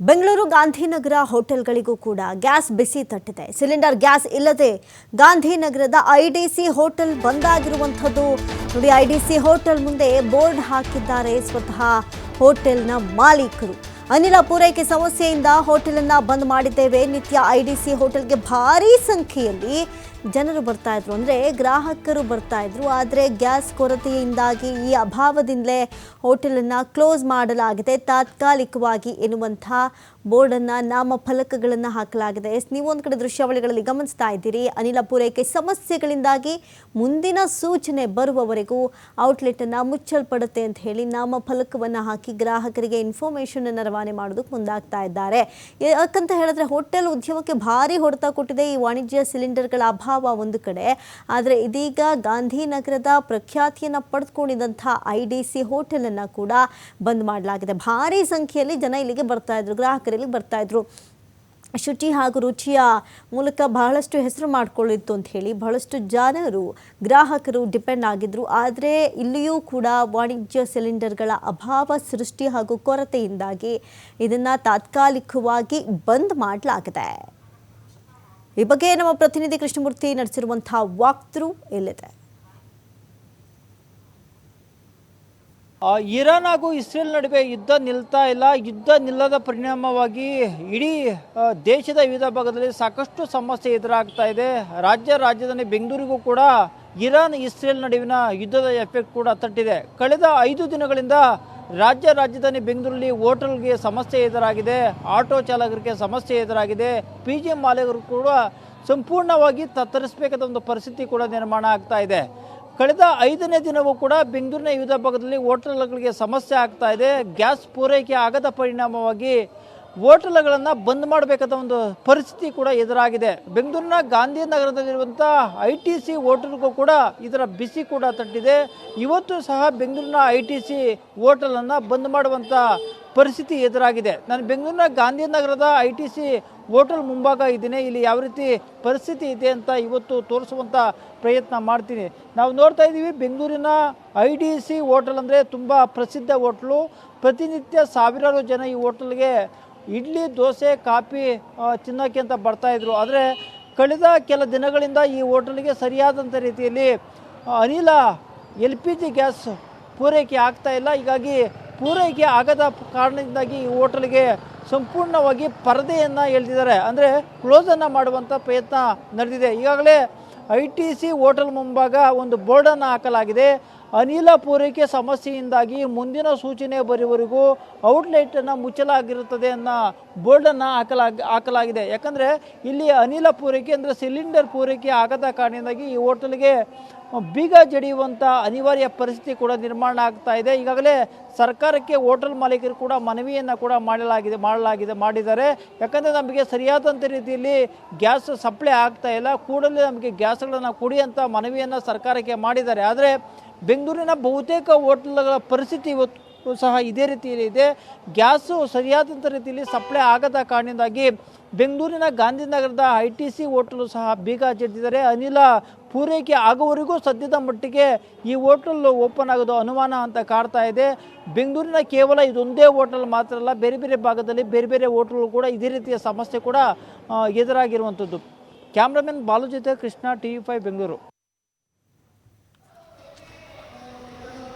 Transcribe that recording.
ಬೆಂಗಳೂರು ಗಾಂಧಿನಗರ ಹೋಟೆಲ್ಗಳಿಗೂ ಕೂಡ ಗ್ಯಾಸ್ ಬಿಸಿ ತಟ್ಟಿದೆ. Cylinder gas ಇಲ್ಲದೆ ಗಾಂಧಿನಗರದ ಐಡಿಸಿ ಹೋಟೆಲ್ ಬಂದ್ ಆಗಿರುವಂಥದ್ದು ನೋಡಿ. ಐಡಿಸಿ ಹೋಟೆಲ್ ಮುಂದೆ ಬೋರ್ಡ್ ಹಾಕಿದ್ದಾರೆ ಸ್ವತಃ ಹೋಟೆಲ್ನ ಮಾಲೀಕರು. ಅನಿಲ ಪೂರೈಕೆ ಸಮಸ್ಯೆಯಿಂದ ಹೋಟೆಲನ್ನು ಬಂದ್ ಮಾಡಿದ್ದೇವೆ. ನಿತ್ಯ ಐಡಿಸಿ ಹೋಟೆಲ್ಗೆ ಭಾರೀ ಸಂಖ್ಯೆಯಲ್ಲಿ ಜನರು ಬರ್ತಾ ಇದ್ರು, ಅಂದರೆ ಗ್ರಾಹಕರು ಬರ್ತಾ ಇದ್ರು. ಆದರೆ ಗ್ಯಾಸ್ ಕೊರತೆಯಿಂದಾಗಿ ಈ ಅಭಾವದಿಂದಲೇ ಹೋಟೆಲನ್ನು ಕ್ಲೋಸ್ ಮಾಡಲಾಗಿದೆ ತಾತ್ಕಾಲಿಕವಾಗಿ ಎನ್ನುವಂಥ ಬೋರ್ಡನ್ನು, ನಾಮಫಲಕಗಳನ್ನು ಹಾಕಲಾಗಿದೆ. ನೀವು ಒಂದು ಕಡೆ ದೃಶ್ಯಾವಳಿಗಳಲ್ಲಿ ಗಮನಿಸ್ತಾ ಇದ್ದೀರಿ. ಅನಿಲ ಪೂರೈಕೆ ಸಮಸ್ಯೆಗಳಿಂದಾಗಿ ಮುಂದಿನ ಸೂಚನೆ ಬರುವವರೆಗೂ ಔಟ್ಲೆಟನ್ನು ಮುಚ್ಚಲ್ಪಡುತ್ತೆ ಅಂತ ಹೇಳಿ ನಾಮಫಲಕವನ್ನು ಹಾಕಿ ಗ್ರಾಹಕರಿಗೆ ಇನ್ಫಾರ್ಮೇಷನ್ ಅನ್ನು ರವಾನೆ ಮಾಡೋದಕ್ಕೆ ಮುಂದಾಗ್ತಾ ಇದ್ದಾರೆ. ಯಾಕಂತ ಹೇಳಿದ್ರೆ ಹೋಟೆಲ್ ಉದ್ಯಮಕ್ಕೆ ಭಾರಿ ಹೊಡೆತ ಕೊಟ್ಟಿದೆ ಈ ವಾಣಿಜ್ಯ ಸಿಲಿಂಡರ್ಗಳ ಅಭಾವ ಒಂದು ಕಡೆ. ಆದರೆ ಇದೀಗ ಗಾಂಧಿನಗರದ ಪ್ರಖ್ಯಾತಿಯನ್ನು ಪಡೆದುಕೊಂಡಿದ್ದಂಥ ಐಡಿಸಿ ಹೋಟೆಲನ್ನು ಕೂಡ ಬಂದ್ ಮಾಡಲಾಗಿದೆ. ಭಾರಿ ಸಂಖ್ಯೆಯಲ್ಲಿ ಜನ ಇಲ್ಲಿಗೆ ಬರ್ತಾ ಇದ್ರು, ಗ್ರಾಹಕರು ಇಲ್ಲಿಗೆ ಬರ್ತಾ ಇದ್ರು. ಶುಚಿ ಹಾಗೂ ರುಚಿಯ ಮೂಲಕ ಬಹಳಷ್ಟು ಹೆಸರು ಮಾಡಿಕೊಳ್ಳಿತ್ತು ಅಂತ ಹೇಳಿ ಬಹಳಷ್ಟು ಜನರು ಗ್ರಾಹಕರು ಡಿಪೆಂಡ್ ಆಗಿದ್ರು. ಆದರೆ ಇಲ್ಲಿಯೂ ಕೂಡ ವಾಣಿಜ್ಯ ಸಿಲಿಂಡರ್ಗಳ ಅಭಾವ ಸೃಷ್ಟಿ ಹಾಗೂ ಕೊರತೆಯಿಂದಾಗಿ ಇದನ್ನು ತಾತ್ಕಾಲಿಕವಾಗಿ ಬಂದ್ ಮಾಡಲಾಗಿದೆ. ಈ ಬಗ್ಗೆ ನಮ್ಮ ಪ್ರತಿನಿಧಿ ಕೃಷ್ಣಮೂರ್ತಿ ನಡೆಸಿರುವಂತಹ ವಾಕ್ ಥ್ರೂ ಇಲ್ಲಿದೆ. ಇರಾನ್ ಹಾಗೂ ಇಸ್ರೇಲ್ ನಡುವೆ ಯುದ್ಧ ನಿಲ್ತಾ ಇಲ್ಲ. ಯುದ್ಧ ನಿಲ್ಲದ ಪರಿಣಾಮವಾಗಿ ಇಡೀ ದೇಶದ ವಿವಿಧ ಭಾಗದಲ್ಲಿ ಸಾಕಷ್ಟು ಸಮಸ್ಯೆ ಎದುರಾಗ್ತಾ ಇದೆ. ರಾಜಧಾನಿ ಬೆಂಗಳೂರಿಗೂ ಕೂಡ ಇರಾನ್ ಇಸ್ರೇಲ್ ನಡುವಿನ ಯುದ್ಧದ ಎಫೆಕ್ಟ್ ಕೂಡ ತಟ್ಟಿದೆ. ಕಳೆದ 5 ದಿನಗಳಿಂದ ರಾಜಧಾನಿ ಬೆಂಗಳೂರಲ್ಲಿ ಹೋಟೆಲ್ಗೆ ಸಮಸ್ಯೆ ಎದುರಾಗಿದೆ, ಆಟೋ ಚಾಲಕರಿಗೆ ಸಮಸ್ಯೆ ಎದುರಾಗಿದೆ, PG ಮಾಲೀಕರು ಕೂಡ ಸಂಪೂರ್ಣವಾಗಿ ತತ್ತರಿಸಬೇಕಾದ ಒಂದು ಪರಿಸ್ಥಿತಿ ಕೂಡ ನಿರ್ಮಾಣ ಆಗ್ತಾ ಇದೆ. ಕಳೆದ 5ನೇ ದಿನವೂ ಕೂಡ ಬೆಂಗಳೂರಿನ ವಿವಿಧ ಭಾಗದಲ್ಲಿ ಹೋಟೆಲ್ಗಳಿಗೆ ಸಮಸ್ಯೆ ಆಗ್ತಾ ಇದೆ. ಗ್ಯಾಸ್ ಪೂರೈಕೆ ಆಗದ ಪರಿಣಾಮವಾಗಿ ಹೋಟೆಲ್ಗಳನ್ನು ಬಂದ್ ಮಾಡಬೇಕಾದ ಒಂದು ಪರಿಸ್ಥಿತಿ ಕೂಡ ಎದುರಾಗಿದೆ. ಬೆಂಗಳೂರಿನ ಗಾಂಧಿನಗರದಲ್ಲಿರುವಂಥ ITC ಹೋಟೆಲ್ಗೂ ಕೂಡ ಇದರ ಬಿಸಿ ಕೂಡ ತಟ್ಟಿದೆ. ಇವತ್ತು ಸಹ ಬೆಂಗಳೂರಿನ ITC ಹೋಟೆಲನ್ನು ಬಂದ್ ಮಾಡುವಂಥ ಪರಿಸ್ಥಿತಿ ಎದುರಾಗಿದೆ. ನಾನು ಬೆಂಗಳೂರಿನ ಗಾಂಧಿನಗರದ ITC ಹೋಟೆಲ್ ಮುಂಭಾಗ ಇದ್ದೀನಿ. ಇಲ್ಲಿ ಯಾವ ರೀತಿ ಪರಿಸ್ಥಿತಿ ಇದೆ ಅಂತ ಇವತ್ತು ತೋರಿಸುವಂಥ ಪ್ರಯತ್ನ ಮಾಡ್ತೀನಿ. ನಾವು ನೋಡ್ತಾ ಇದ್ದೀವಿ, ಬೆಂಗಳೂರಿನ IDC ಹೋಟೆಲ್ ಅಂದರೆ ತುಂಬ ಪ್ರಸಿದ್ಧ ಹೋಟ್ಲು. ಪ್ರತಿನಿತ್ಯ ಸಾವಿರಾರು ಜನ ಈ ಹೋಟೆಲ್ಗೆ ಇಡ್ಲಿ, ದೋಸೆ, ಕಾಫಿ ತಿನ್ನೋಕ್ಕೆ ಅಂತ ಬರ್ತಾಯಿದ್ರು. ಆದರೆ ಕಳೆದ ಕೆಲ ದಿನಗಳಿಂದ ಈ ಹೋಟೆಲ್ಗೆ ಸರಿಯಾದಂಥ ರೀತಿಯಲ್ಲಿ ಅನಿಲ LPG ಗ್ಯಾಸ್ ಪೂರೈಕೆ ಆಗ್ತಾ ಇಲ್ಲ. ಹೀಗಾಗಿ ಪೂರೈಕೆ ಆಗದ ಕಾರಣದಿಂದಾಗಿ ಈ ಹೋಟೆಲ್ಗೆ ಸಂಪೂರ್ಣವಾಗಿ ಪರದೆಯನ್ನು ಎಳೆದಿದ್ದಾರೆ, ಅಂದರೆ ಕ್ಲೋಸನ್ನು ಮಾಡುವಂಥ ಪ್ರಯತ್ನ ನಡೆದಿದೆ. ಈಗಾಗಲೇ ITC ಹೋಟೆಲ್ ಮುಂಭಾಗ ಒಂದು ಬೋರ್ಡನ್ನು ಹಾಕಲಾಗಿದೆ. ಅನಿಲ ಪೂರೈಕೆ ಸಮಸ್ಯೆಯಿಂದಾಗಿ ಮುಂದಿನ ಸೂಚನೆ ಬರುವವರೆಗೂ ಔಟ್ಲೆಟನ್ನು ಮುಚ್ಚಲಾಗಿರುತ್ತದೆ ಅನ್ನೋ ಬೋರ್ಡನ್ನು ಹಾಕಲಾಗಿದೆ. ಯಾಕಂದರೆ ಇಲ್ಲಿ ಅನಿಲ ಪೂರೈಕೆ ಅಂದರೆ ಸಿಲಿಂಡರ್ ಪೂರೈಕೆ ಆಗದ ಕಾರಣದಿಂದಾಗಿ ಈ ಹೋಟೆಲ್ಗೆ ಬೀಗ ಜಡಿಯುವಂಥ ಅನಿವಾರ್ಯ ಪರಿಸ್ಥಿತಿ ಕೂಡ ನಿರ್ಮಾಣ ಆಗ್ತಾ ಇದೆ. ಈಗಾಗಲೇ ಸರ್ಕಾರಕ್ಕೆ ಹೋಟೆಲ್ ಮಾಲೀಕರು ಕೂಡ ಮನವಿಯನ್ನು ಕೂಡ ಮಾಡಿದ್ದಾರೆ. ಯಾಕಂದರೆ ನಮಗೆ ಸರಿಯಾದಂಥ ರೀತಿಯಲ್ಲಿ ಗ್ಯಾಸ್ ಸಪ್ಲೈ ಆಗ್ತಾ ಇಲ್ಲ, ಕೂಡಲೇ ನಮಗೆ ಗ್ಯಾಸ್ಗಳನ್ನು ಕೊಡಿ ಅಂತ ಮನವಿಯನ್ನು ಸರ್ಕಾರಕ್ಕೆ ಮಾಡಿದ್ದಾರೆ. ಆದರೆ ಬೆಂಗಳೂರಿನ ಬಹುತೇಕ ಹೋಟೆಲ್ಗಳ ಪರಿಸ್ಥಿತಿ ಇವತ್ತು ಸಹ ಇದೇ ರೀತಿಯಲ್ಲಿ ಇದೆ. ಗ್ಯಾಸು ಸರಿಯಾದಂಥ ರೀತಿಯಲ್ಲಿ ಸಪ್ಲೈ ಆಗದ ಕಾರಣದಿಂದಾಗಿ ಬೆಂಗಳೂರಿನ ಗಾಂಧಿನಗರದ ITC ಹೋಟೆಲು ಸಹ ಬೀಗ ಜಡಿದಿದ್ದಾರೆ. ಅನಿಲ ಪೂರೈಕೆ ಆಗುವವರೆಗೂ ಸದ್ಯದ ಮಟ್ಟಿಗೆ ಈ ಹೋಟೆಲ್ ಓಪನ್ ಆಗೋದು ಅನುಮಾನ ಅಂತ ಕಾಡ್ತಾ ಇದೆ. ಬೆಂಗಳೂರಿನ ಕೇವಲ ಇದೊಂದೇ ಹೋಟೆಲ್ ಮಾತ್ರ ಅಲ್ಲ, ಬೇರೆ ಬೇರೆ ಭಾಗದಲ್ಲಿ ಬೇರೆ ಬೇರೆ ಹೋಟೆಲ್ ಕೂಡ ಇದೇ ರೀತಿಯ ಸಮಸ್ಯೆ ಕೂಡ ಎದುರಾಗಿರುವಂಥದ್ದು. ಕ್ಯಾಮ್ರಾಮನ್ ಬಾಲು ಜೊತೆ ಕೃಷ್ಣ, TV5 ಬೆಂಗಳೂರು.